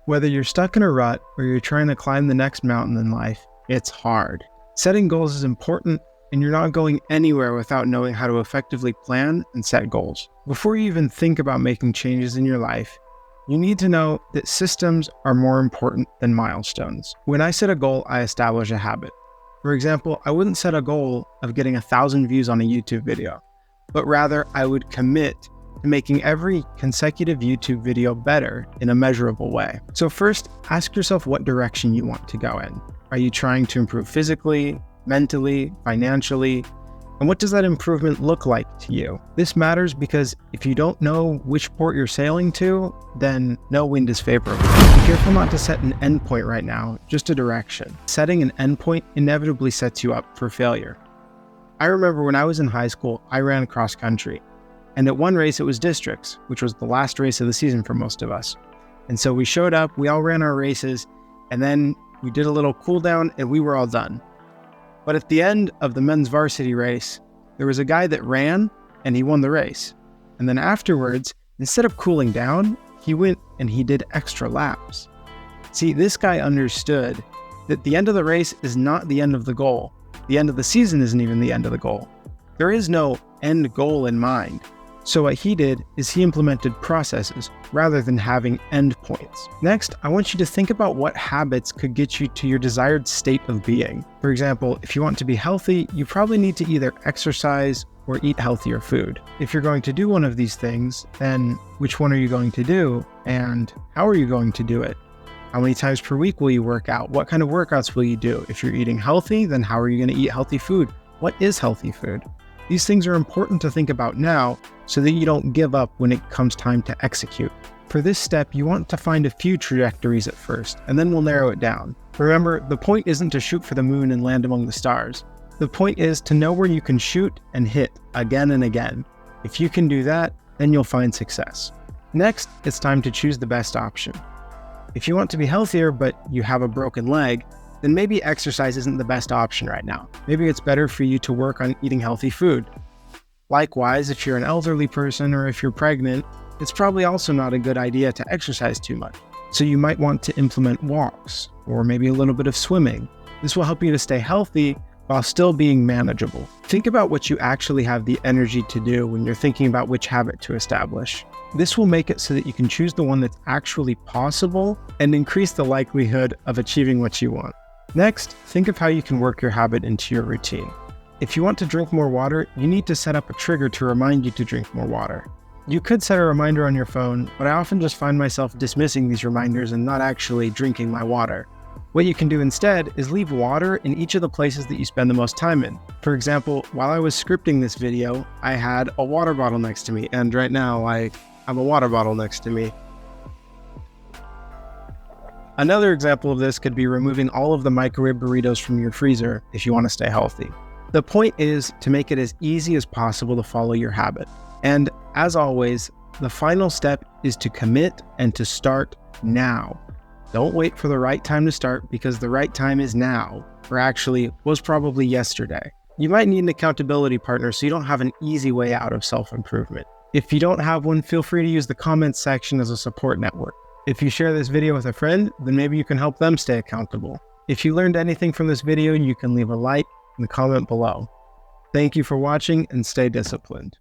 Whether you're stuck in a rut or you're trying to climb the next mountain in life, it's hard. Setting goals is important, and you're not going anywhere without knowing how to effectively plan and set goals. Before you even think about making changes in your life, you need to know that systems are more important than milestones. When I set a goal, I establish a habit. For example, I wouldn't set a goal of getting 1,000 views on a YouTube video, but rather I would commit to making every consecutive YouTube video better in a measurable way. So first, ask yourself what direction you want to go in. Are you trying to improve physically, mentally, financially? And what does that improvement look like to you? This matters because if you don't know which port you're sailing to, then no wind is favorable. Be careful not to set an endpoint right now, just a direction. Setting an endpoint inevitably sets you up for failure. I remember when I was in high school, I ran cross country. And at one race, it was districts, which was the last race of the season for most of us. And so we showed up, we all ran our races, and then we did a little cool down and we were all done. But at the end of the men's varsity race, there was a guy that ran and he won the race. And then afterwards, instead of cooling down, he went and he did extra laps. See, this guy understood that the end of the race is not the end of the goal. The end of the season isn't even the end of the goal. There is no end goal in mind. So what he did is he implemented processes rather than having endpoints. Next, I want you to think about what habits could get you to your desired state of being. For example, if you want to be healthy, you probably need to either exercise or eat healthier food. If you're going to do one of these things, then which one are you going to do and how are you going to do it? How many times per week will you work out? What kind of workouts will you do? If you're eating healthy, then how are you going to eat healthy food? What is healthy food? These things are important to think about now so that you don't give up when it comes time to execute. For this step, you want to find a few trajectories at first, and then we'll narrow it down. Remember, the point isn't to shoot for the moon and land among the stars. The point is to know where you can shoot and hit again and again. If you can do that, then you'll find success. Next, it's time to choose the best option. If you want to be healthier, but you have a broken leg, then maybe exercise isn't the best option right now. Maybe it's better for you to work on eating healthy food. Likewise, if you're an elderly person or if you're pregnant, it's probably also not a good idea to exercise too much. So you might want to implement walks or maybe a little bit of swimming. This will help you to stay healthy while still being manageable. Think about what you actually have the energy to do when you're thinking about which habit to establish. This will make it so that you can choose the one that's actually possible and increase the likelihood of achieving what you want. Next, think of how you can work your habit into your routine. If you want to drink more water, you need to set up a trigger to remind you to drink more water. You could set a reminder on your phone, but I often just find myself dismissing these reminders and not actually drinking my water. What you can do instead is leave water in each of the places that you spend the most time in. For example, while I was scripting this video, I had a water bottle next to me, and right now I have a water bottle next to me. Another example of this could be removing all of the microwave burritos from your freezer if you want to stay healthy. The point is to make it as easy as possible to follow your habit. And as always, the final step is to commit and to start now. Don't wait for the right time to start because the right time is now, or actually was probably yesterday. You might need an accountability partner so you don't have an easy way out of self-improvement. If you don't have one, feel free to use the comments section as a support network. If you share this video with a friend, then maybe you can help them stay accountable. If you learned anything from this video, you can leave a like and comment below. Thank you for watching and stay disciplined.